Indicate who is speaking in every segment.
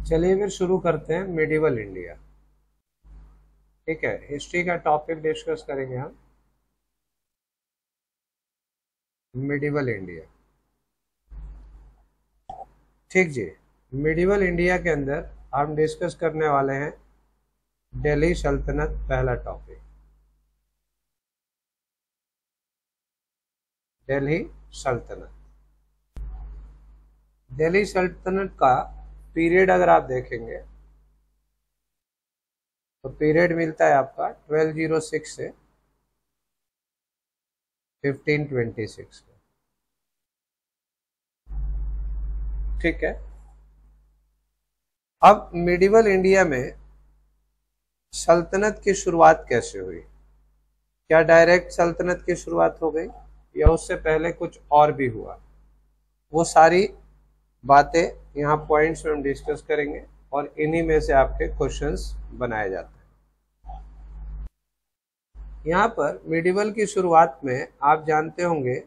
Speaker 1: चलिए फिर शुरू करते हैं मिडिवल इंडिया। ठीक है, हिस्ट्री का टॉपिक डिस्कस करेंगे हम मिडिवल इंडिया। ठीक जी, मिडिवल इंडिया के अंदर हम डिस्कस करने वाले हैं दिल्ली सल्तनत। पहला टॉपिक दिल्ली सल्तनत। दिल्ली सल्तनत का पीरियड अगर आप देखेंगे तो पीरियड मिलता है आपका 1206 से 1526 का। ठीक है, अब मिडिवल इंडिया में सल्तनत की शुरुआत कैसे हुई? क्या डायरेक्ट सल्तनत की शुरुआत हो गई या उससे पहले कुछ और भी हुआ? वो सारी बातें यहाँ पॉइंट्स में हम डिस्कस करेंगे और इन्हीं में से आपके क्वेश्चंस बनाए जाते हैं। यहाँ पर मिडिवल की शुरुआत में आप जानते होंगे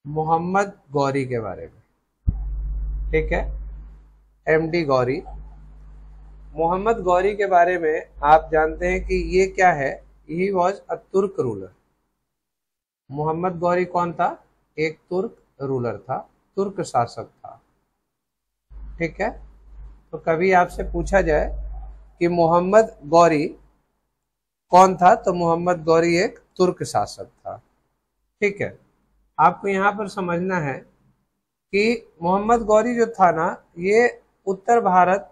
Speaker 1: मोहम्मद गौरी के बारे में। ठीक है, एमडी गौरी। मोहम्मद गौरी के बारे में आप जानते हैं कि ये क्या है, ही वॉज अ तुर्क रूलर। मोहम्मद गौरी कौन था? एक तुर्क रूलर था, तुर्क शासक था। ठीक है, तो कभी आपसे पूछा जाए कि मोहम्मद गौरी कौन था, तो मोहम्मद गौरी एक तुर्क शासक था। ठीक है, आपको यहाँ पर समझना है कि मोहम्मद गौरी जो था ना, ये उत्तर भारत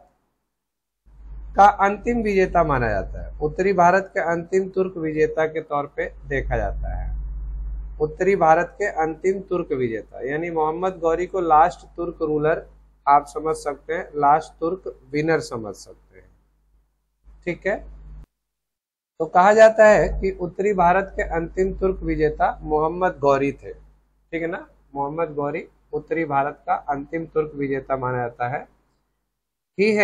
Speaker 1: का अंतिम विजेता माना जाता है। उत्तरी भारत के अंतिम तुर्क विजेता के तौर पे देखा जाता है। उत्तरी भारत के अंतिम तुर्क विजेता यानी मोहम्मद गौरी को लास्ट तुर्क रूलर आप समझ सकते हैं, लास्ट तुर्क विनर समझ सकते हैं। ठीक है, तो कहा जाता है कि उत्तरी भारत के अंतिम तुर्क विजेता मोहम्मद गौरी थे। ठीक है ना, मोहम्मद गौरी उत्तरी भारत का अंतिम तुर्क विजेता माना जाता है। He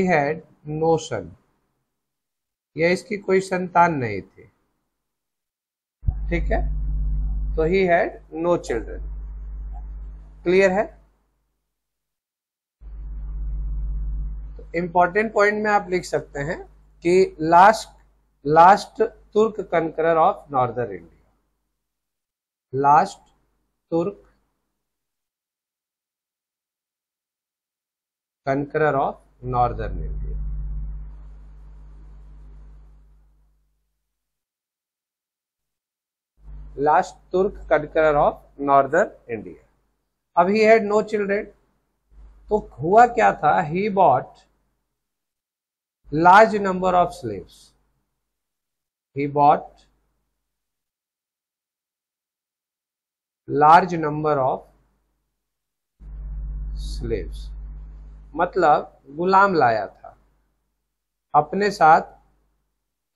Speaker 1: had no son, यह इसकी कोई संतान नहीं थी। ठीक है, तो he had no children। Clear है? तो इंपॉर्टेंट पॉइंट में आप लिख सकते हैं कि लास्ट तुर्क कनकरर ऑफ नॉर्दर्न इंडिया। लास्ट तुर्क कनकरर ऑफ नॉर्दर्न इंडिया। लास्ट तुर्क कनकरर ऑफ नॉर्दर्न इंडिया। अब ही हैड नो चिल्ड्रेन, तो हुआ क्या था? He bought large number of slaves. He bought large number of slaves, मतलब गुलाम लाया था अपने साथ।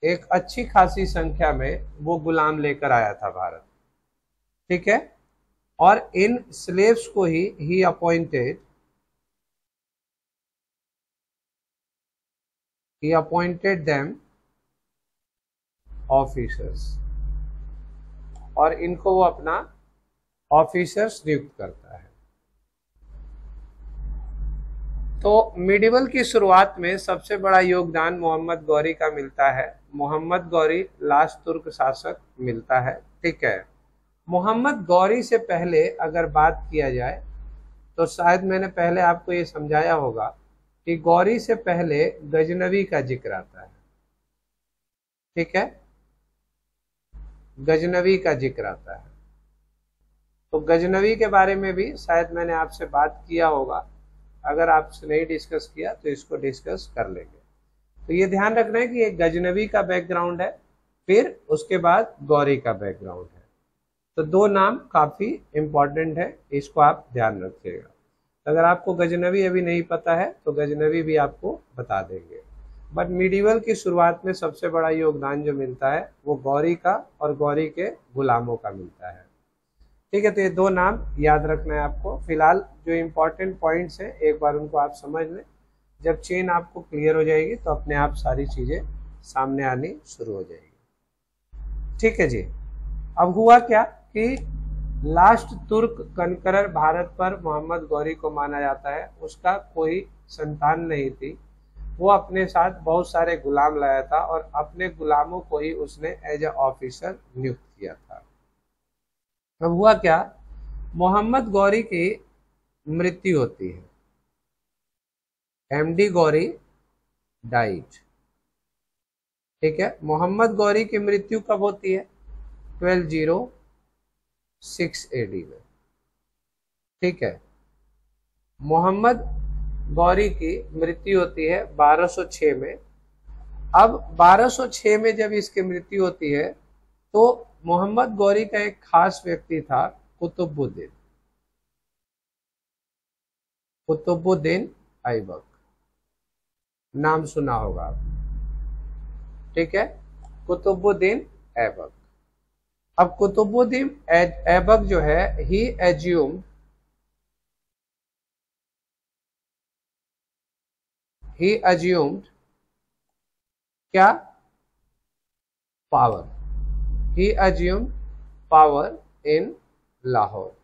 Speaker 1: एक अच्छी खासी संख्या में वो गुलाम लेकर आया था भारत। ठीक है, और इन स्लेव्स को ही अपॉइंटेड देम ऑफिसर्स, और इनको वो अपना ऑफिसर्स नियुक्त करता है। तो मिडिवल की शुरुआत में सबसे बड़ा योगदान मोहम्मद गौरी का मिलता है। मोहम्मद गौरी लास्ट तुर्क शासक मिलता है। ठीक है, मोहम्मद गौरी से पहले अगर बात किया जाए तो शायद मैंने पहले आपको ये समझाया होगा कि गौरी से पहले गजनवी का जिक्र आता है। ठीक है, गजनवी का जिक्र आता है। तो गजनवी के बारे में भी शायद मैंने आपसे बात किया होगा, अगर आपसे नहीं डिस्कस किया तो इसको डिस्कस कर लेंगे। तो ये ध्यान रखना है कि ये गजनवी का बैकग्राउंड है, फिर उसके बाद गौरी का बैकग्राउंड है। तो दो नाम काफी इंपॉर्टेंट है, इसको आप ध्यान रखिएगा। अगर आपको गजनवी अभी नहीं पता है तो गजनवी भी आपको बता देंगे। बट मिडिवल की शुरुआत में सबसे बड़ा योगदान जो मिलता है वो गौरी का और गौरी के गुलामों का मिलता है। ठीक है, तो ये दो नाम याद रखना है आपको। फिलहाल जो इम्पोर्टेंट पॉइंट्स हैं एक बार उनको आप समझ लें। जब चेन आपको क्लियर हो जाएगी तो अपने आप सारी चीजें सामने आनी शुरू हो जाएगी। ठीक है जी, अब हुआ क्या कि लास्ट तुर्क कनकरर भारत पर मोहम्मद गौरी को माना जाता है। उसका कोई संतान नहीं थी, वो अपने साथ बहुत सारे गुलाम लाया था और अपने गुलामों को ही उसने एज ए ऑफिसर नियुक्त किया था। अब हुआ क्या, मोहम्मद गौरी की मृत्यु होती है, एमडी गौरी डाइड। ठीक है, मोहम्मद गौरी की मृत्यु कब होती है, 1206 एडी में। ठीक है, मोहम्मद गौरी की मृत्यु होती है 1206 में। अब 1206 में जब इसकी मृत्यु होती है तो मोहम्मद गौरी का एक खास व्यक्ति था, कुतुबुद्दीन, कुतुबुद्दीन ऐबक, नाम सुना होगा आपने। ठीक है, कुतुबुद्दीन ऐबक। अब कुतुबुद्दीन ऐबक जो है, ही assumed क्या, power, he assumed power in Lahore.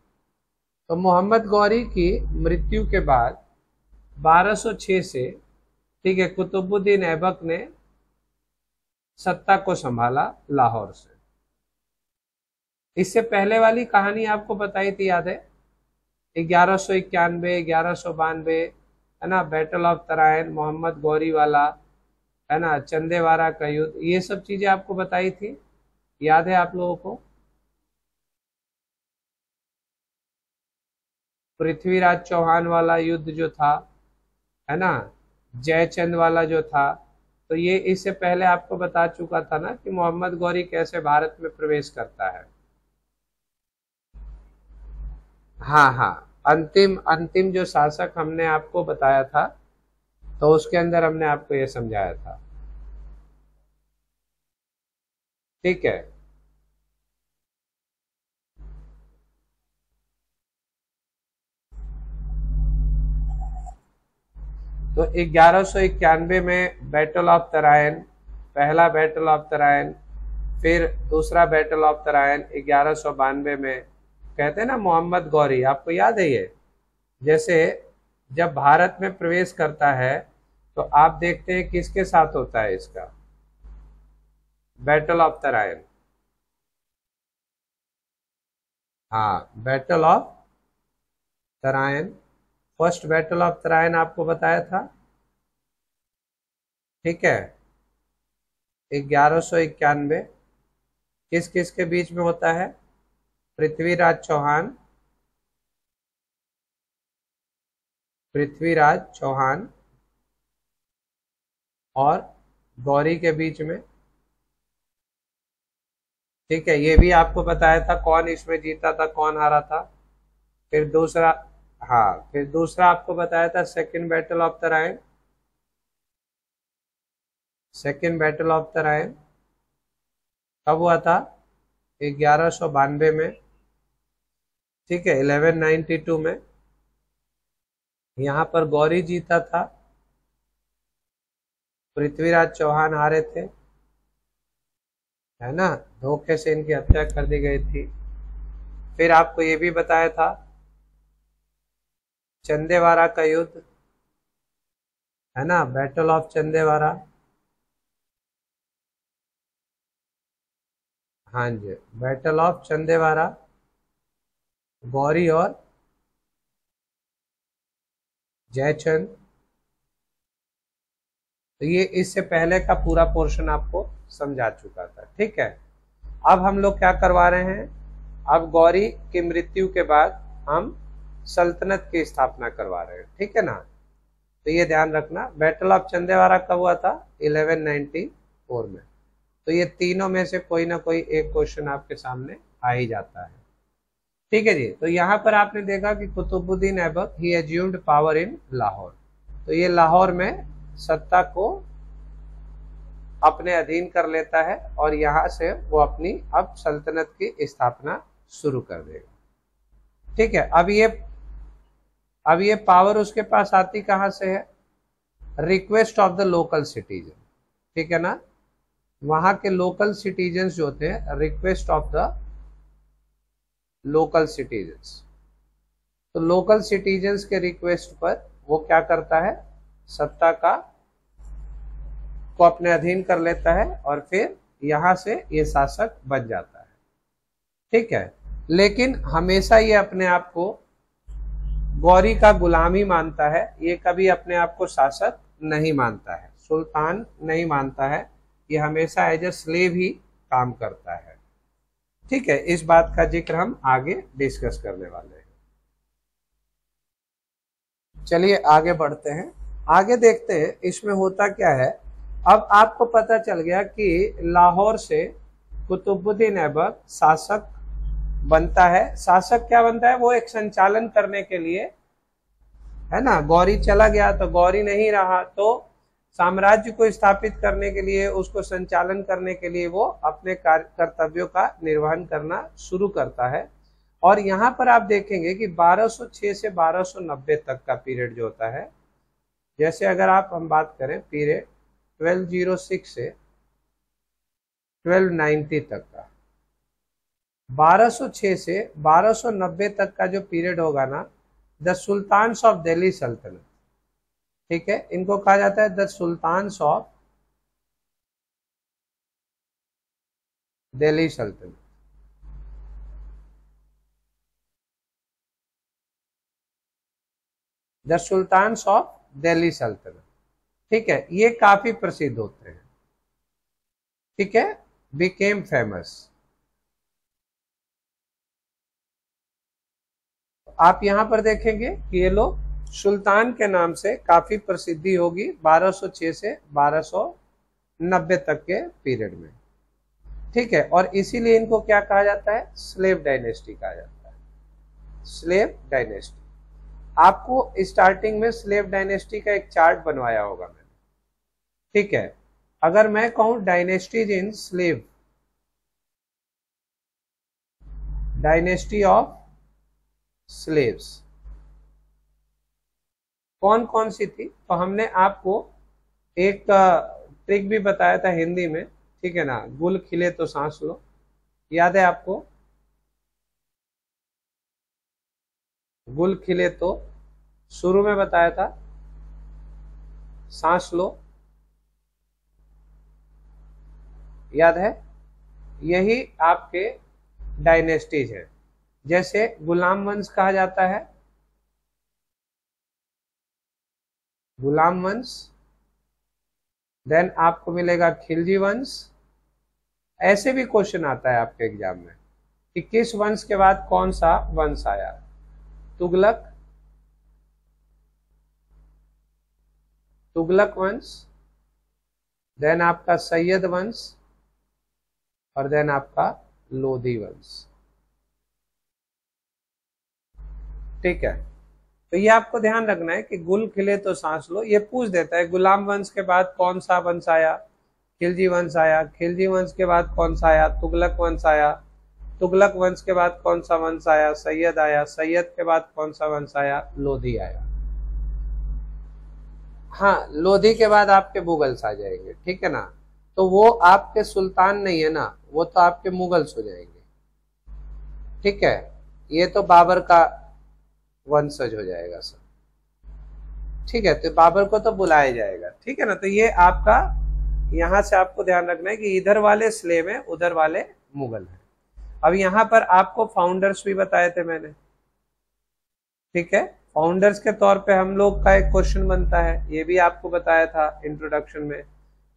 Speaker 1: तो मोहम्मद गौरी की मृत्यु के बाद 1206 से, ठीक है, कुतुबुद्दीन ऐबक ने सत्ता को संभाला लाहौर से। इससे पहले वाली कहानी आपको बताई थी, याद है, 1191, 1192, है ना, बैटल ऑफ तराइन, मोहम्मद गौरी वाला, है ना, चंदेवारा का युद्ध, ये सब चीजें आपको बताई थी, याद है आप लोगों को। पृथ्वीराज चौहान वाला युद्ध जो था, है ना, जयचंद वाला जो था, तो ये इससे पहले आपको बता चुका था ना कि मोहम्मद गौरी कैसे भारत में प्रवेश करता है। हाँ हाँ, अंतिम अंतिम जो शासक हमने आपको बताया था, तो उसके अंदर हमने आपको ये समझाया था। ठीक है, तो 1191 में बैटल ऑफ तराइन, पहला बैटल ऑफ तराइन, फिर दूसरा बैटल ऑफ तराइन 1192 में। कहते हैं ना मोहम्मद गौरी, आपको याद है ये, जैसे जब भारत में प्रवेश करता है तो आप देखते हैं किसके साथ होता है इसका, बैटल ऑफ तराइन। हाँ, battle of Tarain, first battle of Tarain आपको बताया था। ठीक है, 1191 किस किस के बीच में होता है, पृथ्वीराज चौहान और गौरी के बीच में। ठीक है, ये भी आपको बताया था कौन इसमें जीता था, कौन हारा था। फिर दूसरा, हाँ, फिर दूसरा आपको बताया था second battle of Tarain, second battle of Tarain कब हुआ था, 1192 में। ठीक है, 1192 में यहां पर गौरी जीता था, पृथ्वीराज चौहान हारे थे, है ना, धोखे से इनकी हत्या कर दी गई थी। फिर आपको ये भी बताया था चंदेवारा का युद्ध, है ना, बैटल ऑफ चंदेवारा। हाँ जी, बैटल ऑफ चंदेवारा, गौरी और जयचंद। तो ये इससे पहले का पूरा पोर्शन आपको समझा चुका था। ठीक है, अब हम लोग क्या करवा रहे हैं, अब गौरी की मृत्यु के बाद हम सल्तनत की स्थापना करवा रहे हैं। ठीक है ना, तो ये ध्यान रखना, बैटल ऑफ चंदेवारा कब हुआ था, 1194 में। तो ये तीनों में से कोई ना कोई एक क्वेश्चन आपके सामने आ ही जाता है। ठीक है जी, तो यहाँ पर आपने देखा कि कुतुबुद्दीन ऐबक ही एज्यूम्ड पावर इन लाहौर, तो ये लाहौर में सत्ता को अपने अधीन कर लेता है और यहाँ से वो अपनी अब सल्तनत की स्थापना शुरू कर देगा। ठीक है, अब ये पावर उसके पास आती कहाँ से है, request of the local citizen. ठीक है ना, वहां के लोकल सिटीजन जो होते हैं, request of the local citizens. तो लोकल सिटीजन्स के रिक्वेस्ट पर वो क्या करता है, सत्ता को अपने अधीन कर लेता है और फिर यहां से ये शासक बन जाता है। ठीक है, लेकिन हमेशा ये अपने आप को गौरी का गुलाम ही मानता है, ये कभी अपने आप को शासक नहीं मानता है, सुल्तान नहीं मानता है, ये हमेशा एज ए स्लेव ही काम करता है। ठीक है, इस बात का जिक्र हम आगे डिस्कस करने वाले हैं। चलिए आगे बढ़ते हैं, आगे देखते हैं इसमें होता क्या है। अब आपको पता चल गया कि लाहौर से कुतुबुद्दीन ऐबक शासक बनता है। शासक क्या बनता है, वो एक संचालन करने के लिए, है ना, गौरी चला गया तो गौरी नहीं रहा, तो साम्राज्य को स्थापित करने के लिए, उसको संचालन करने के लिए वो अपने कर्तव्यों का निर्वहन करना शुरू करता है। और यहाँ पर आप देखेंगे कि 1206 से 1290 तक का पीरियड जो होता है, जैसे अगर हम बात करें पीरियड 1206 से 1290 तक का, 1206 से 1290 तक का जो पीरियड होगा ना, द सुल्तान्स ऑफ दिल्ली सल्तनत, ठीक है, इनको कहा जाता है द सुल्तान्स ऑफ दिल्ली सल्तनत। द सुल्तान्स ऑफ दिल्ली सल्तनत, ठीक है, ये काफी प्रसिद्ध होते हैं। ठीक है, बिकेम फेमस। आप यहां पर देखेंगे कि ये लोग सुल्तान के नाम से काफी प्रसिद्धि होगी 1206 से 1290 तक के पीरियड में। ठीक है, और इसीलिए इनको क्या कहा जाता है, स्लेव डायनेस्टी कहा जाता है, स्लेव डायनेस्टी। आपको स्टार्टिंग में स्लेव डायनेस्टी का एक चार्ट बनवाया होगा मैंने। ठीक है, अगर मैं कहूं dynasties in slave, dynasty of slaves, कौन कौन सी थी, तो हमने आपको एक ट्रिक भी बताया था हिंदी में, ठीक है ना, गुल खिले तो सांस लो, याद है आपको, गुल खिले तो शुरू में बताया था, सांस लो, याद है, यही आपके डायनेस्टीज है। जैसे गुलाम वंश कहा जाता है, गुलाम वंश, देन आपको मिलेगा खिलजी वंश। ऐसे भी क्वेश्चन आता है आपके एग्जाम में कि किस वंश के बाद कौन सा वंश आया, तुगलक, तुगलक वंश, देन आपका सैयद वंश, और देन आपका लोधी वंश। ठीक है, तो ये आपको ध्यान रखना है कि गुल खिले तो सांस लो, ये पूछ देता है गुलाम वंश के बाद कौन सा वंश आया, खिलजी वंश आया, खिलजी वंश के बाद कौन सा आया, तुगलक वंश आया, तुगलक वंश के बाद कौन सा वंश आया, सैयद आया, सैयद के बाद कौन सा वंश आया, लोधी आया। हाँ, लोधी के बाद आपके मुगल्स आ जाएंगे, ठीक है ना, तो वो आपके सुल्तान नहीं है ना, वो तो आपके मुगल्स हो जाएंगे। ठीक है, ये तो बाबर का वंशज हो जाएगा सब। ठीक है, तो बाबर को तो बुलाया जाएगा। ठीक है ना, तो ये आपका यहां से आपको ध्यान रखना है कि इधर वाले स्लेव हैं, उधर वाले मुगल हैं। अब यहां पर आपको फाउंडर्स भी बताए थे मैंने। ठीक है, फाउंडर्स के तौर पे हम लोग का एक क्वेश्चन बनता है, ये भी आपको बताया था इंट्रोडक्शन में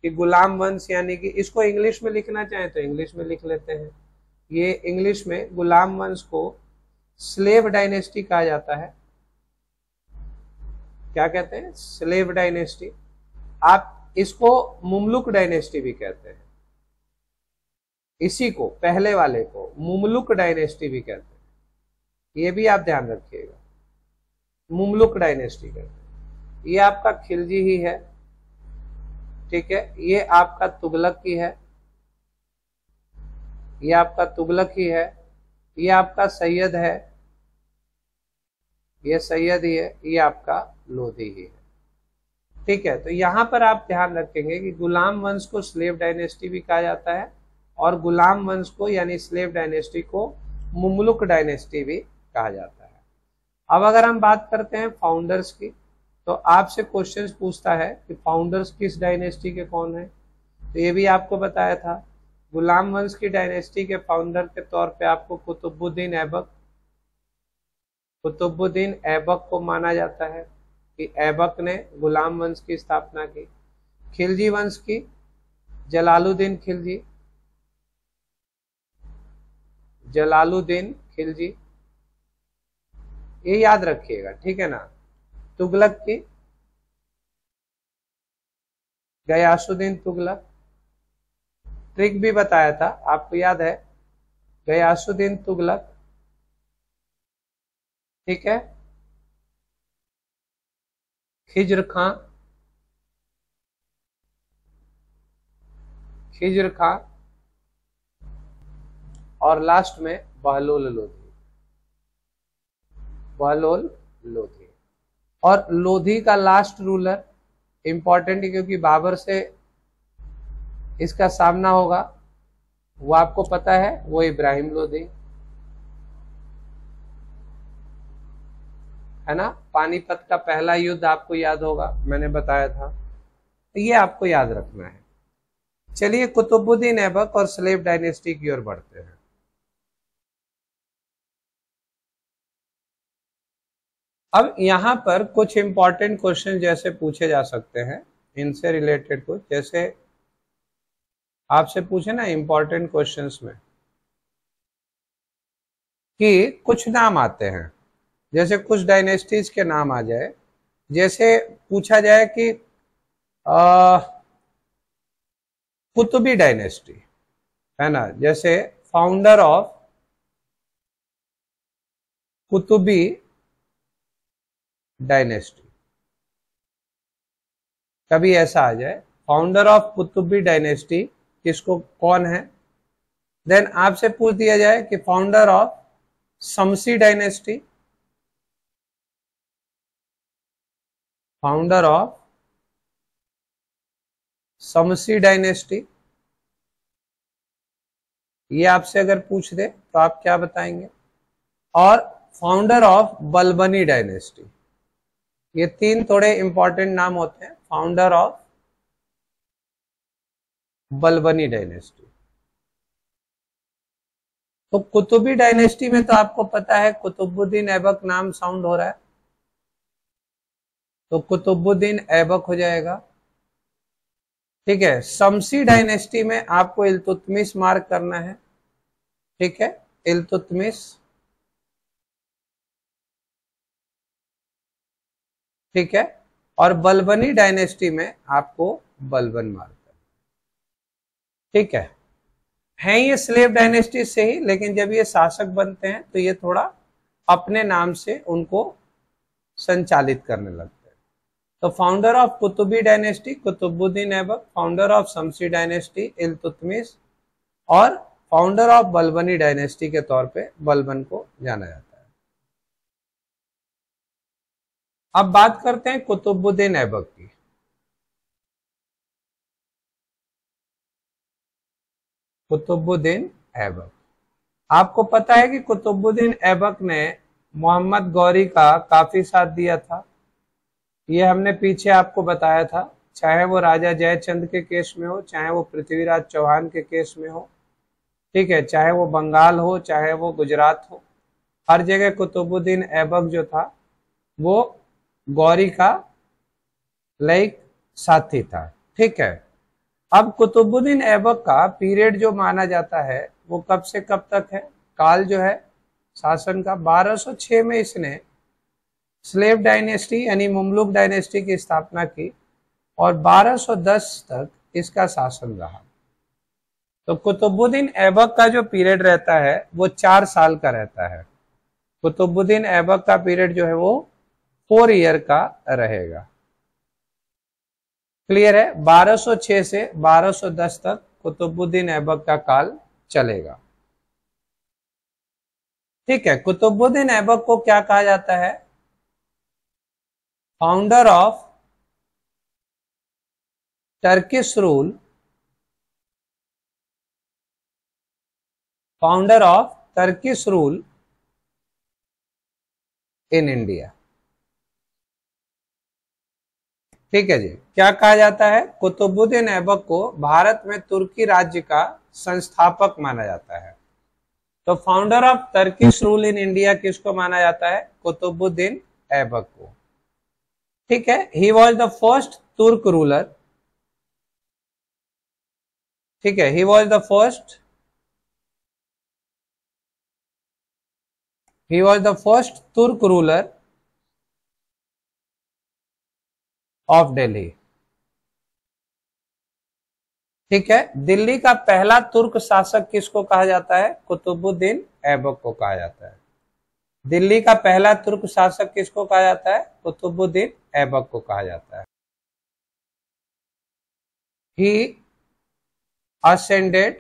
Speaker 1: कि गुलाम वंश, यानी कि इसको इंग्लिश में लिखना चाहें तो इंग्लिश में लिख लेते हैं। ये इंग्लिश में गुलाम वंश को स्लेव डायनेस्टी कहा जाता है। क्या कहते हैं, स्लेव डायनेस्टी। आप इसको मुमलुक डायनेस्टी भी कहते हैं, इसी को पहले वाले को मुमलुक डायनेस्टी भी कहते हैं, ये भी आप ध्यान रखिएगा, मुमलुक डायनेस्टी कहते हैं। ये आपका खिलजी ही है, ठीक है, ये आपका तुगलक की है, ये आपका तुगलक ही है, ये आपका सैयद है, ये सैयद ही है, ये आपका लोधी ही है। ठीक है, तो यहां पर आप ध्यान रखेंगे कि गुलाम वंश को स्लेव डायनेस्टी भी कहा जाता है और गुलाम वंश को यानी स्लेव डायनेस्टी को मुमलुक डायनेस्टी भी कहा जाता है। अब अगर हम बात करते हैं फाउंडर्स की, तो आपसे क्वेश्चंस पूछता है कि फाउंडर्स किस डायनेस्टी के कौन है, तो ये भी आपको बताया था। गुलाम वंश की डायनेस्टी के फाउंडर के तौर पे आपको कुतुबुद्दीन ऐबक को माना जाता है कि ऐबक ने गुलाम वंश की स्थापना की। खिलजी वंश की जलालुद्दीन खिलजी, ये याद रखिएगा, ठीक है ना। तुगलक की गयासुद्दीन तुगलक, ट्रिक भी बताया था आपको याद है, गयासुद्दीन तुगलक, ठीक है। खिज्र खां और लास्ट में बहलोल लोधी। और लोधी का लास्ट रूलर इंपॉर्टेंट है क्योंकि बाबर से इसका सामना होगा, वो आपको पता है, वो इब्राहिम लोधी है ना। पानीपत का पहला युद्ध आपको याद होगा, मैंने बताया था, तो ये आपको याद रखना है। चलिए कुतुबुद्दीन ऐबक और स्लेव डायनेस्टी की ओर बढ़ते हैं। अब यहां पर कुछ इंपॉर्टेंट क्वेश्चन जैसे पूछे जा सकते हैं, इनसे रिलेटेड कुछ, जैसे आपसे पूछे ना इंपॉर्टेंट क्वेश्चंस में कि कुछ नाम आते हैं, जैसे कुछ डायनेस्टीज के नाम आ जाए, जैसे पूछा जाए कि कुतुबी डायनेस्टी है ना, जैसे फाउंडर ऑफ कुतुबी डायनेस्टी, कभी ऐसा आ जाए फाउंडर ऑफ कुतुबी डायनेस्टी किसको कौन है। देन आपसे पूछ दिया जाए कि founder of Shamsi dynasty, founder of Shamsi dynasty, ये आपसे अगर पूछ दे तो आप क्या बताएंगे। और फाउंडर ऑफ बलबनी डायनेस्टी, ये तीन थोड़े इंपॉर्टेंट नाम होते हैं, फाउंडर ऑफ बलबनी डायनेस्टी। तो कुतुबी डायनेस्टी में तो आपको पता है कुतुबुद्दीन ऐबक नाम साउंड हो रहा है, तो कुतुबुद्दीन ऐबक हो जाएगा, ठीक है। शमसी डायनेस्टी में आपको इल्तुतमिश मार्क करना है, ठीक है, इल्तुतमिश, ठीक है। और बलबनी डायनेस्टी में आपको बलबन मार्क करना, ठीक है ये स्लेव डायनेस्टी से ही, लेकिन जब ये शासक बनते हैं तो ये थोड़ा अपने नाम से उनको संचालित करने लगते हैं। तो founder of Qutbi dynasty Qutbuddin Aibak, founder of Shamsi dynasty Iltutmish, और फाउंडर ऑफ बलबनी डायनेस्टी के तौर पे बलबन को जाना जाता है। अब बात करते हैं कुतुबुद्दीन ऐबक की। कुतुबुद्दीन ऐबक, आपको पता है कि कुतुबुद्दीन ऐबक ने मोहम्मद गौरी का काफी साथ दिया था, ये हमने पीछे आपको बताया था, चाहे वो राजा जयचंद के केस में हो, चाहे वो पृथ्वीराज चौहान के केस में हो, ठीक है, चाहे वो बंगाल हो, चाहे वो गुजरात हो, हर जगह कुतुबुद्दीन ऐबक जो था वो गौरी का लाइक साथी था, ठीक है। अब कुतुबुद्दीन ऐबक का पीरियड जो माना जाता है वो कब से कब तक है, काल जो है शासन का 1206 में इसने स्लेव डायनेस्टी यानी मुमलुक डायनेस्टी की स्थापना की और 1210 तक इसका शासन रहा। तो कुतुबुद्दीन ऐबक का जो पीरियड रहता है वो 4 साल का रहता है। कुतुबुद्दीन ऐबक का पीरियड जो है वो 4 ईयर का रहेगा, क्लियर है। 1206 से 1210 तक कुतुबुद्दीन ऐबक का काल चलेगा, ठीक है। कुतुबुद्दीन ऐबक को क्या कहा जाता है, founder of Turkish rule, founder of Turkish rule in India. ठीक है जी, क्या कहा जाता है? कुतुबुद्दीन ऐबक को भारत में तुर्की राज्य का संस्थापक माना जाता है। तो founder of Turkish rule in India किसको माना जाता है? कुतुबुद्दीन ऐबक को। ठीक है, ही वॉज द फर्स्ट तुर्क रूलर। ठीक है, ही वॉज द फर्स्ट तुर्क रूलर ऑफ दिल्ली। ठीक है, दिल्ली का पहला तुर्क शासक किसको कहा जाता है? कुतुबुद्दीन ऐबक को कहा जाता है। दिल्ली का पहला तुर्क शासक किसको कहा जाता है? कुतुबुद्दीन ऐबक को कहा जाता है। ही ascended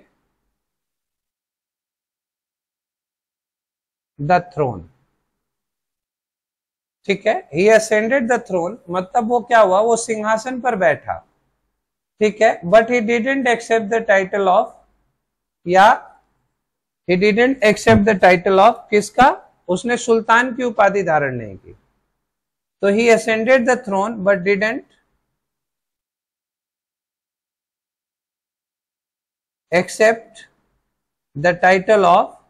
Speaker 1: द थ्रोन। ठीक है, ही ascended द थ्रोन मतलब वो क्या हुआ? वो सिंहासन पर बैठा। ठीक है, but he didn't accept the title of, या he didn't accept the title of किसका? उसने सुल्तान की उपाधि धारण नहीं की। तो he ascended the throne but didn't accept the title of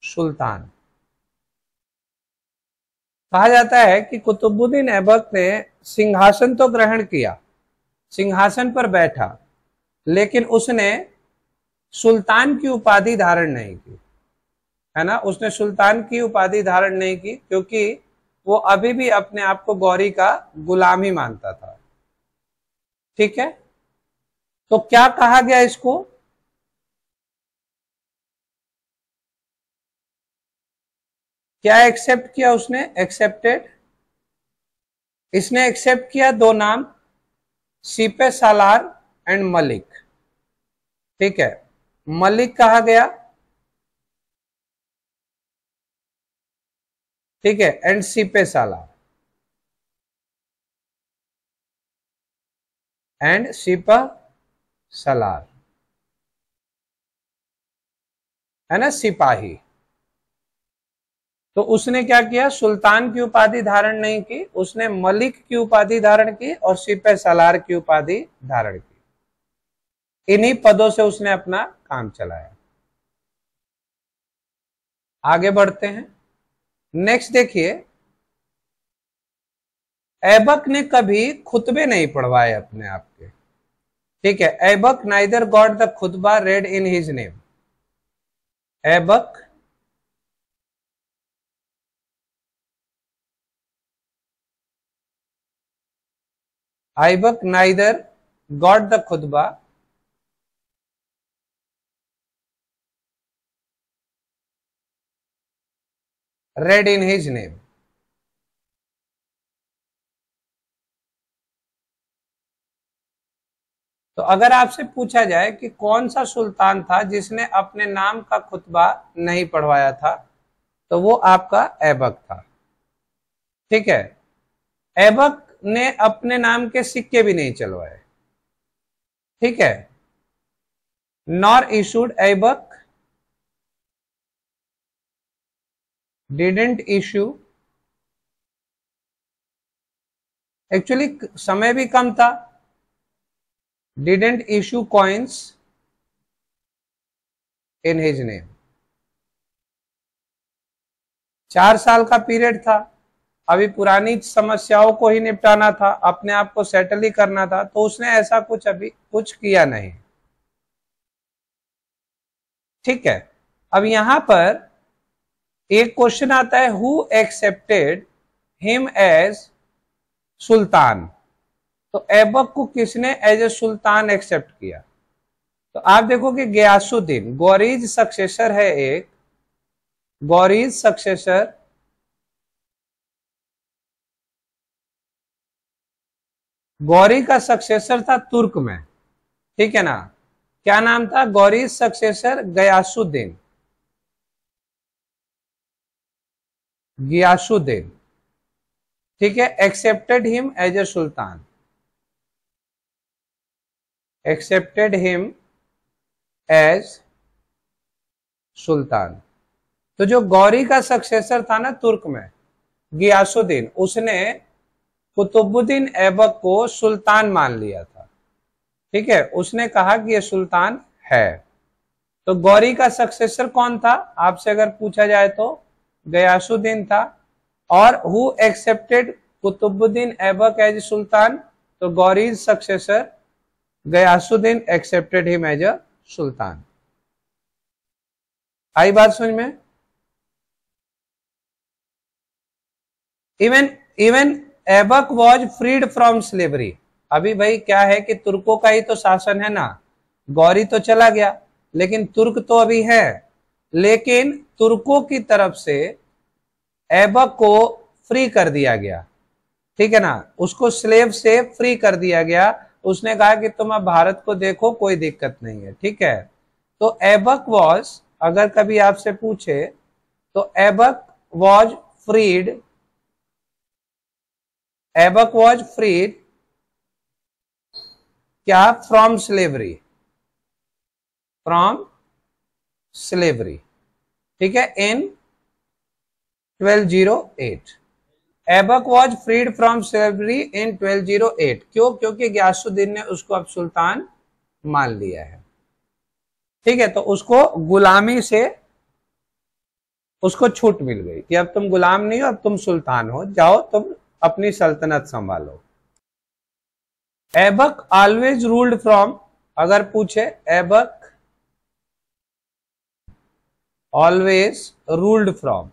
Speaker 1: sultan. कहा जाता है कि कुतुबुद्दीन ऐबक ने सिंहासन तो ग्रहण किया, सिंहासन पर बैठा, लेकिन उसने सुल्तान की उपाधि धारण नहीं की, है ना। उसने सुल्तान की उपाधि धारण नहीं की क्योंकि वो अभी भी अपने आप को गौरी का गुलाम ही मानता था। ठीक है, तो क्या कहा गया इसको? क्या एक्सेप्ट किया उसने? एक्सेप्टेड। इसने एक्सेप्ट किया दो नाम, सीपे सालार एंड मलिक। ठीक है, मलिक कहा गया, ठीक है, एंड सीपे सालार एंड सीपा सालार, है ना, सिपाही। तो उसने क्या किया? सुल्तान की उपाधि धारण नहीं की, उसने मलिक की उपाधि धारण की और सिपह सालार की उपाधि धारण की। इन्हीं पदों से उसने अपना काम चलाया। आगे बढ़ते हैं, नेक्स्ट देखिए, ऐबक ने कभी खुतबे नहीं पढ़वाए अपने आप के। ठीक है, Aibak neither got the khutba read in his name. Aibak neither got the khutbah read in his name। तो अगर आपसे पूछा जाए कि कौन सा सुल्तान था जिसने अपने नाम का खुतबा नहीं पढ़वाया था, तो वो आपका ऐबक था। ठीक है, ऐबक ने अपने नाम के सिक्के भी नहीं चलवाए। ठीक है, nor issued, Aibak didn't issue, actually समय भी कम था, didn't issue coins in his name. 4 साल का पीरियड था, अभी पुरानी समस्याओं को ही निपटाना था, अपने आप को सेटल ही करना था, तो उसने ऐसा कुछ अभी कुछ किया नहीं। ठीक है, अब यहां पर एक क्वेश्चन आता है, who accepted him as sultan. तो ऐबक को किसने एज ए सुल्तान एक्सेप्ट किया? तो आप देखो कि गयासुद्दीन, गौरीज सक्सेसर है एक, गौरीज सक्सेसर गौरी का सक्सेसर था तुर्क में। ठीक है ना, क्या नाम था? गौरीज सक्सेसर गयासुद्दीन, गियासुद्दीन। ठीक है, accepted him as a sultan, accepted him as sultan. तो जो गौरी का सक्सेसर था ना तुर्क में, गियासुद्दीन, उसने कुतुबुद्दीन ऐबक को सुल्तान मान लिया था। ठीक है, उसने कहा कि ये सुल्तान है। तो गौरी का सक्सेसर कौन था आपसे अगर पूछा जाए तो गयासुद्दीन था। और who accepted Qutbuddin Aibak as sultan, तो Ghori successor Ghiyasuddin accepted him as a sultan. आई बात समझ में? Even Aibak was freed from slavery. अभी भाई क्या है कि तुर्कों का ही तो शासन है ना, गौरी तो चला गया लेकिन तुर्क तो अभी है। लेकिन तुर्कों की तरफ से ऐबक को फ्री कर दिया गया, ठीक है ना, उसको स्लेव से फ्री कर दिया गया। उसने कहा कि तुम अब भारत को देखो, कोई दिक्कत नहीं है। ठीक है, तो ऐबक वॉज, अगर कभी आपसे पूछे तो Aibak was freed, Aibak was freed क्या? From slavery, from slavery. ठीक है, in 1208 Aibak was freed from slavery in 1208। क्यों? क्योंकि गियासुद्दीन ने उसको अब सुल्तान मान लिया है। ठीक है, तो उसको गुलामी से उसको छूट मिल गई कि अब तुम गुलाम नहीं हो, अब तुम सुल्तान हो, जाओ तुम अपनी सल्तनत संभालो। ऐबक ऑलवेज रूल्ड फ्रॉम, अगर पूछे Aibak always ruled from,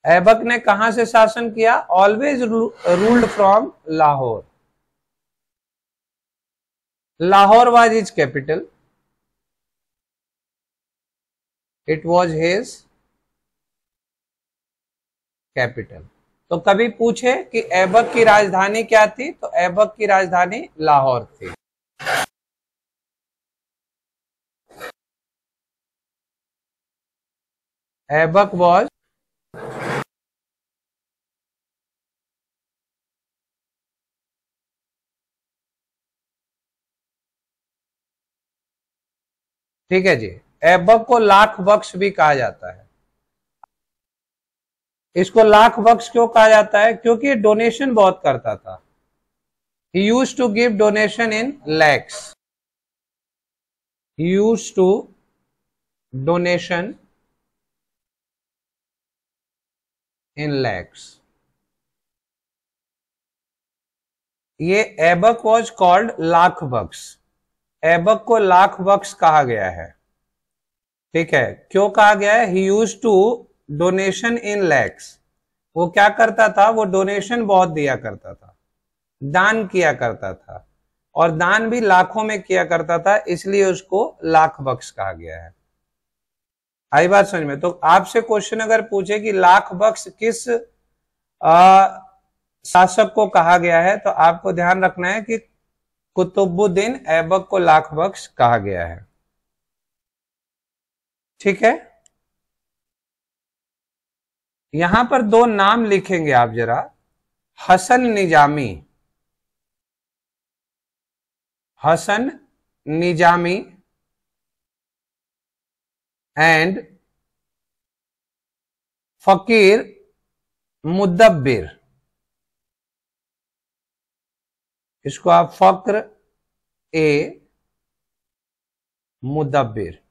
Speaker 1: Aibak ने कहां से शासन किया? Always ruled from Lahore. Lahore was his capital, it was his capital. तो कभी पूछे कि ऐबक की राजधानी क्या थी, तो ऐबक की राजधानी लाहौर थी। ऐबक वॉज ठीक है जी, ऐबक को लाख बख्श भी कहा जाता है। इसको लाख बख्श क्यों कहा जाता है? क्योंकि डोनेशन बहुत करता था। He used to give donation in lakhs. He used to donation in lakhs. ये ऐबक वॉज कॉल्ड लाख बख्श। ऐबक को लाख बख्श कहा गया है। ठीक है, क्यों कहा गया है? He used to donation in lakhs. वो क्या करता था? वो डोनेशन बहुत दिया करता था, दान किया करता था, और दान भी लाखों में किया करता था, इसलिए उसको लाख बख्श कहा गया है। आई बात समझ में? तो आपसे क्वेश्चन अगर पूछे कि लाख बख्श किस शासक को कहा गया है, तो आपको ध्यान रखना है कि कुतुबुद्दीन ऐबक को लाख बख्श कहा गया है। ठीक है, यहां पर दो नाम लिखेंगे आप जरा, हसन निजामी, हसन निजामी एंड फकीर मुदब्बिर। इसको आप फक्र ए मुदब्बिर,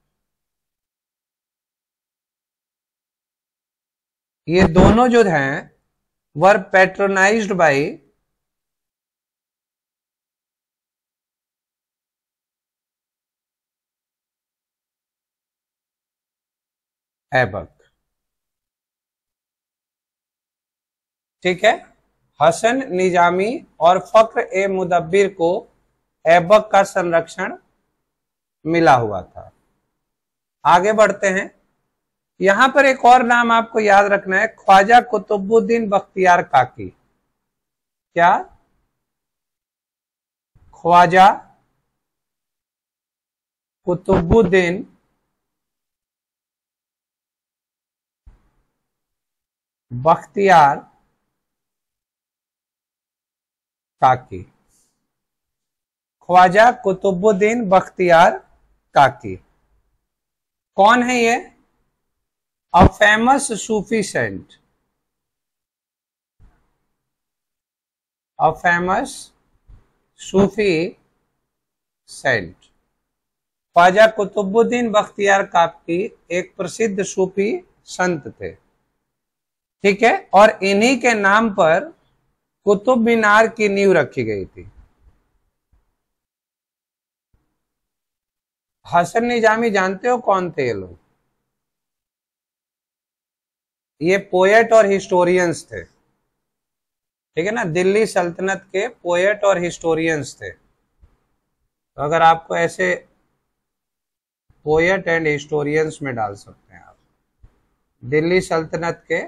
Speaker 1: ये दोनों जो हैं वर पैट्रोनाइज्ड बाय ऐबक। ठीक है, हसन निजामी और फक्र ए मुदब्बिर को ऐबक का संरक्षण मिला हुआ था। आगे बढ़ते हैं, यहां पर एक और नाम आपको याद रखना है, ख्वाजा कुतुबुद्दीन बख्तियार काकी। क्या? ख्वाजा कुतुबुद्दीन बख्तियार काकी। ख्वाजा कुतुबुद्दीन बख्तियार काकी। कौन है ये? A famous Sufi saint, a famous Sufi saint. Khwaja Qutbuddin Bakhtiyar Kaki एक प्रसिद्ध सूफी संत थे, ठीक है, और इन्हीं के नाम पर कुतुब मीनार की नींव रखी गई थी। हसन निजामी जानते हो कौन थे ये लोग? ये पोएट और हिस्टोरियंस थे, ठीक है ना, दिल्ली सल्तनत के पोएट और हिस्टोरियंस थे। तो अगर आपको ऐसे पोएट एंड हिस्टोरियंस में डाल सकते हैं आप। दिल्ली सल्तनत के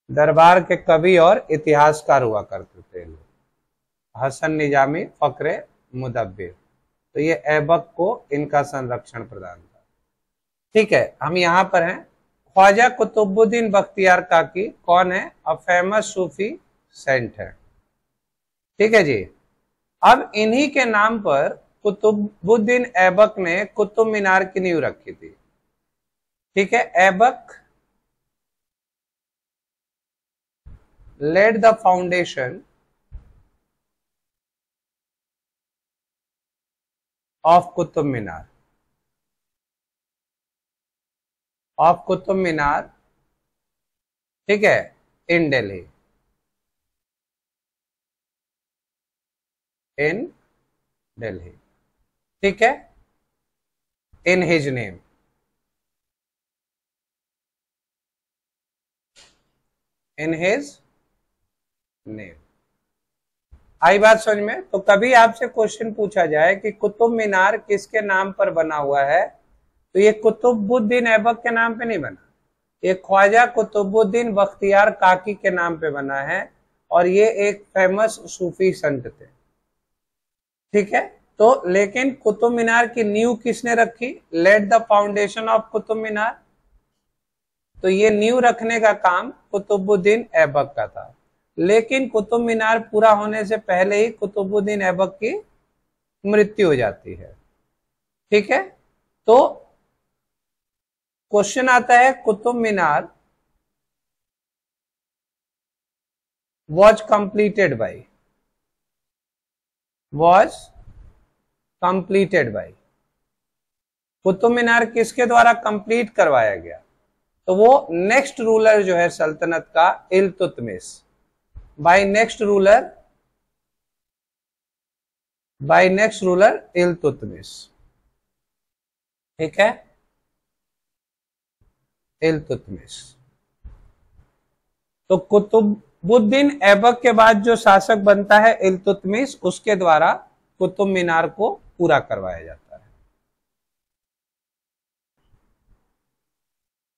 Speaker 1: दरबार के कवि और इतिहासकार हुआ करते थे लोग, हसन निजामी, फकरे मुदब्बिर। तो ये ऐबक को इनका संरक्षण प्रदान था, ठीक है। हम यहां पर हैं। ख्वाजा कुतुबुद्दीन बख्तियार काकी कौन है? अ फेमस सूफी सेंट है, ठीक है जी। अब इन्हीं के नाम पर कुतुबुद्दीन ऐबक ने कुतुब मीनार की नींव रखी थी, ठीक है। Aibak laid the foundation of Qutub Minar, ठीक है, इन दिल्ली, ठीक है, in his name, in his name. आई बात समझ में? तो कभी आपसे क्वेश्चन पूछा जाए कि कुतुब मीनार किसके नाम पर बना हुआ है, तो ये कुतुबुद्दीन ऐबक के नाम पे नहीं बना, ये ख्वाजा कुतुबुद्दीन बख्तियार काकी के नाम पे बना है, और ये एक फेमस सूफी संत थे, ठीक है। तो लेकिन कुतुब मीनार की नींव किसने रखी? Laid the foundation of Qutub Minar. तो ये नींव रखने का काम कुतुबुद्दीन ऐबक का था, लेकिन कुतुब मीनार पूरा होने से पहले ही कुतुबुद्दीन ऐबक की मृत्यु हो जाती है, ठीक है। तो क्वेश्चन आता है, Qutub Minar was completed by Qutub Minar किसके द्वारा कंप्लीट करवाया गया? तो वो नेक्स्ट रूलर जो है सल्तनत का, Iltutmish, by next ruler Iltutmish, ठीक है, इल्तुतमिश। तो कुतुबुद्दीन ऐबक के बाद जो शासक बनता है इल्तुतमिश, उसके द्वारा कुतुब मीनार को पूरा करवाया जाता है।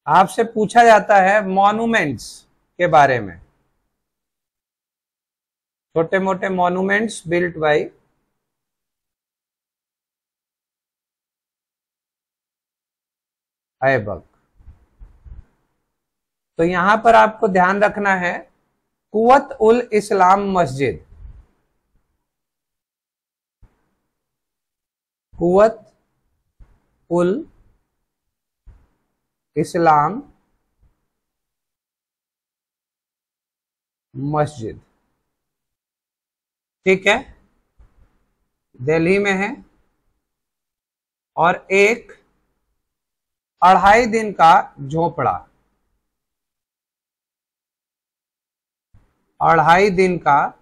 Speaker 1: आपसे पूछा जाता है मॉन्यूमेंट्स के बारे में, छोटे मोटे मॉन्यूमेंट्स बिल्ट बाय ऐबक। तो यहां पर आपको ध्यान रखना है, कुव्वत उल इस्लाम मस्जिद, कुव्वत उल इस्लाम मस्जिद, ठीक है, दिल्ली में है, और एक 2.5 दिन का झोपड़ा, 2.5 दिन का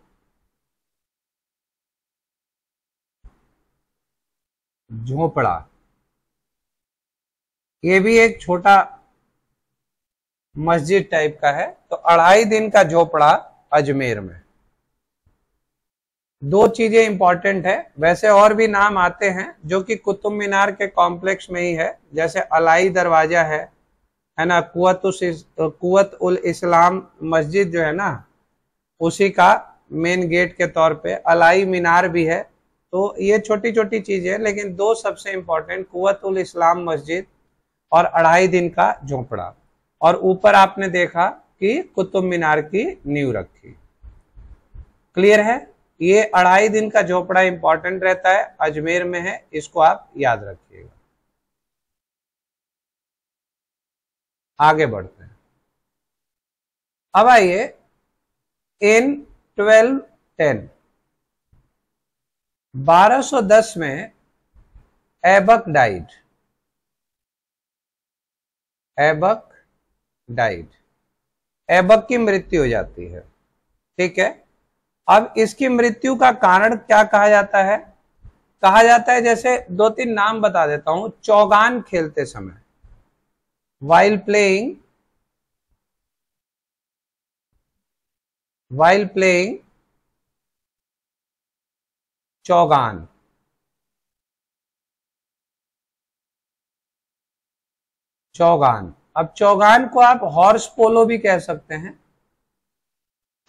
Speaker 1: झोपड़ा, ये भी एक छोटा मस्जिद टाइप का है। तो 2.5 दिन का झोपड़ा अजमेर में। 2 चीजें इंपॉर्टेंट है, वैसे और भी नाम आते हैं जो कि कुतुब मीनार के कॉम्प्लेक्स में ही है, जैसे अलाई दरवाजा है ना, कुव्वत उल इस्लाम मस्जिद जो है ना, उसी का मेन गेट के तौर पे अलाई मीनार भी है। तो ये छोटी छोटी चीजें, लेकिन 2 सबसे इंपॉर्टेंट, कुव्वत उल इस्लाम मस्जिद और 2.5 दिन का झोपड़ा। और ऊपर आपने देखा कि कुतुब मीनार की नींव रखी। क्लियर है? ये 2.5 दिन का झोपड़ा इंपॉर्टेंट रहता है, अजमेर में है, इसको आप याद रखिएगा। आगे बढ़ते हैं। अब आइए, इन 1210 1210 में ऐबक डाइड। ऐबक डाइड, ऐबक की मृत्यु हो जाती है। ठीक है, अब इसकी मृत्यु का कारण क्या कहा जाता है? कहा जाता है, जैसे 2-3 नाम बता देता हूं। चौगान खेलते समय, while playing चौगान। चौगान, अब चौगान को आप हॉर्स पोलो भी कह सकते हैं,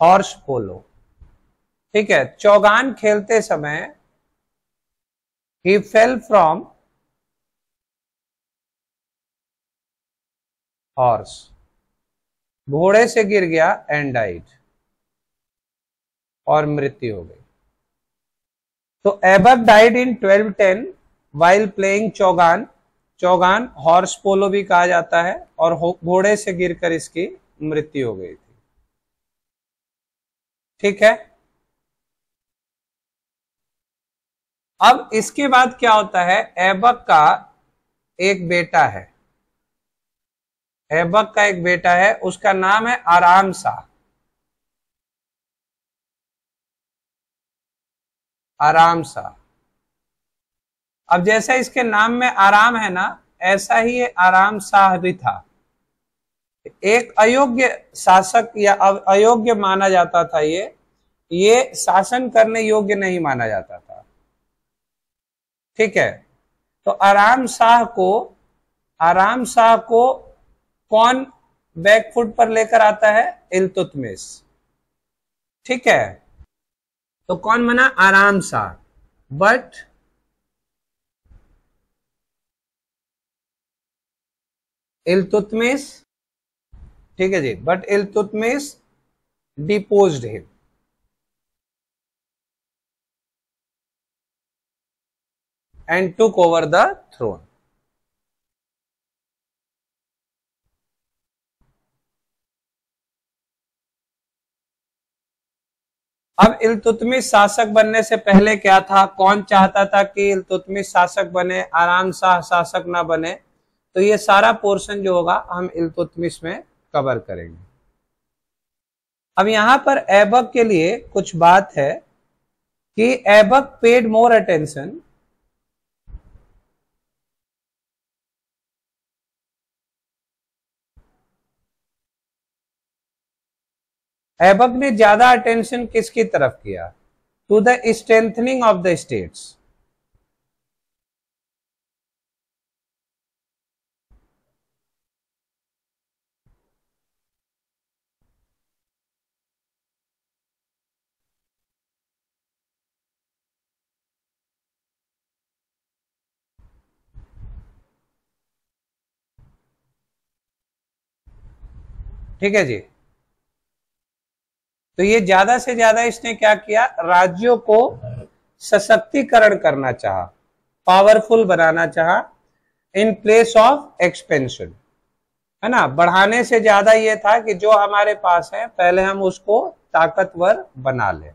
Speaker 1: हॉर्स पोलो। ठीक है, चौगान खेलते समय he fell from horse, घोड़े से गिर गया, and died, और मृत्यु हो गई। तो Aibak died in 1210 while playing chaugan. चौगान हॉर्स पोलो भी कहा जाता है, और घोड़े से गिरकर इसकी मृत्यु हो गई थी। ठीक है, अब इसके बाद क्या होता है? ऐबक का एक बेटा है, ऐबक का एक बेटा है, उसका नाम है आराम शाह। आराम शाह। अब जैसा इसके नाम में आराम है ना, ऐसा ही ये आराम शाह भी था। एक अयोग्य शासक या अयोग्य माना जाता था, ये शासन करने योग्य नहीं माना जाता था। ठीक है, तो आराम शाह को कौन बैकफुट पर लेकर आता है? इल्तुतमिश। ठीक है, तो कौन बना? आराम शाह। बट इल्तुतमिश, ठीक है जी, but Iltutmish deposed him. and took over the throne. अब इल्तुतमिश शासक बनने से पहले क्या था? कौन चाहता था कि इल्तुतमिश शासक बने, आराम शाह शासक ना बने? तो ये सारा पोर्शन जो होगा हम इल्तुतमिश में कवर करेंगे। अब यहां पर ऐबक के लिए कुछ बात है कि Aibak paid more attention, Aibak ने ज्यादा अटेंशन किसकी तरफ किया? To the strengthening of the states. ठीक है जी, तो ये ज्यादा से ज्यादा इसने क्या किया? राज्यों को सशक्तिकरण करना चाहा, पावरफुल बनाना चाहा, इन प्लेस ऑफ एक्सपेंशन, है ना। बढ़ाने से ज्यादा ये था कि जो हमारे पास है पहले हम उसको ताकतवर बना लें,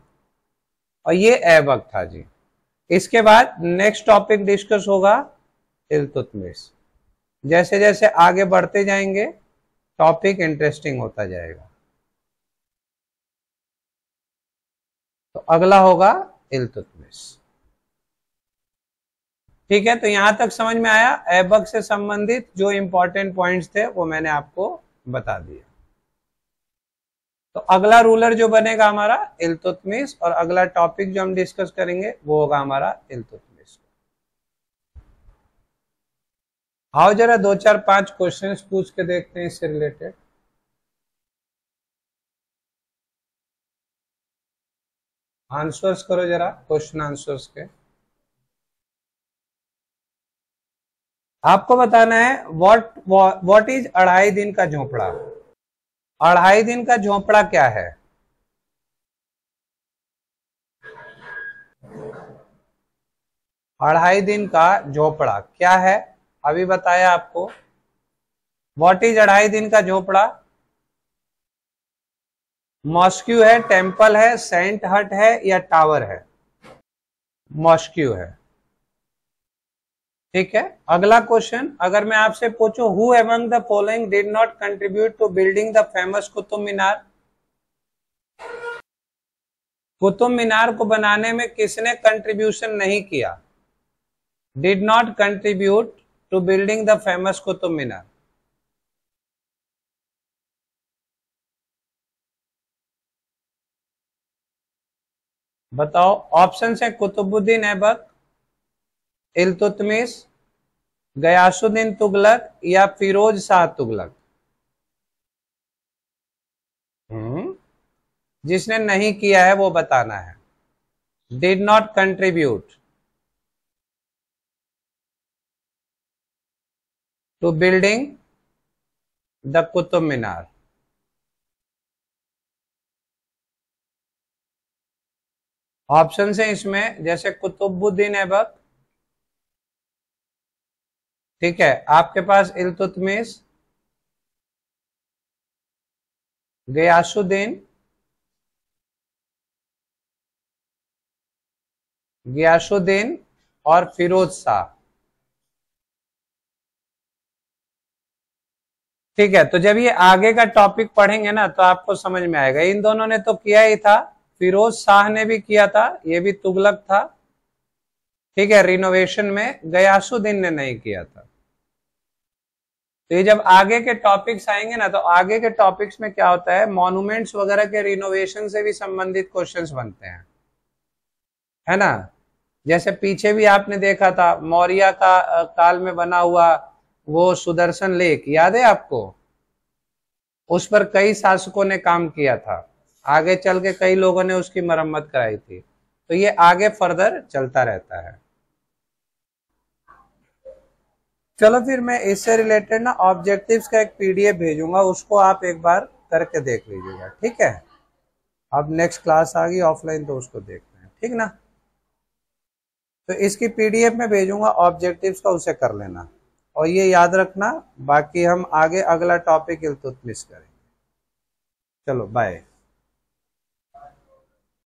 Speaker 1: और ये ऐबक था जी। इसके बाद नेक्स्ट टॉपिक डिस्कस होगा इल्तुतमिश। जैसे जैसे आगे बढ़ते जाएंगे टॉपिक इंटरेस्टिंग होता जाएगा। तो अगला होगा इल्तुतमिश। ठीक है, तो यहां तक समझ में आया? ऐबक से संबंधित जो इंपॉर्टेंट पॉइंट्स थे वो मैंने आपको बता दिया। तो अगला रूलर जो बनेगा हमारा इल्तुतमिश, और अगला टॉपिक जो हम डिस्कस करेंगे वो होगा हमारा इल्तुतमिश। आओ जरा 2-4-5 क्वेश्चंस पूछ के देखते हैं इससे रिलेटेड। आंसर्स करो जरा, क्वेश्चन आंसर्स के। आपको बताना है व्हाट इज 2.5 दिन का झोपड़ा। 2.5 दिन का झोपड़ा क्या है? अढ़ाई दिन का झोपड़ा क्या है, अभी बताया आपको। व्हाट इज अढ़ाई दिन का झोपड़ा? मॉस्क्यू है, टेम्पल है, सेंट हट है या टावर है? मॉस्क्यू है। ठीक है, अगला क्वेश्चन अगर मैं आपसे पूछूं who among the following did not contribute to building the famous Qutub Minar? Qutub Minar को बनाने में किसने कंट्रीब्यूशन नहीं किया? Did not contribute to building the famous Qutub Minar. बताओ, ऑप्शन है कुतुबुद्दीन ऐबक, इल्तुतमिश, गयासुद्दीन तुगलक या फिरोज शाह तुगलक। जिसने नहीं किया है वो बताना है। Did not contribute to building the Qutub Minar. Option है इसमें जैसे कुतुबुद्दीन ऐबक, ठीक है, आपके पास इल्तुतमिश, गयासुद्दीन, गयासुद्दीन और फिरोज शाह। ठीक है, तो जब ये आगे का टॉपिक पढ़ेंगे ना तो आपको समझ में आएगा। इन दोनों ने तो किया ही था, फिरोज शाह ने भी किया था, ये भी तुगलक था। ठीक है, रिनोवेशन में। गयासुद्दीन ने नहीं किया था। तो ये जब आगे के टॉपिक्स आएंगे ना तो आगे के टॉपिक्स में क्या होता है, मॉन्यूमेंट्स वगैरह के रिनोवेशन से भी संबंधित क्वेश्चंस बनते हैं, है ना। जैसे पीछे भी आपने देखा था मौर्य का काल में बना हुआ वो सुदर्शन लेक, याद है आपको? उस पर कई शासकों ने काम किया था, आगे चल के कई लोगों ने उसकी मरम्मत कराई थी। तो ये आगे फर्दर चलता रहता है। चलो फिर मैं इससे रिलेटेड ना ऑब्जेक्टिव्स का एक पीडीएफ भेजूंगा, उसको आप एक बार करके देख लीजिएगा, ठीक है। अब नेक्स्ट क्लास आ गई ऑफलाइन तो उसको देखना है, ठीक ना। तो इसकी पीडीएफ में भेजूंगा ऑब्जेक्टिव्स का, उसे कर लेना और ये याद रखना। बाकी हम आगे अगला टॉपिक इल्तुतमिश करेंगे। चलो बाय।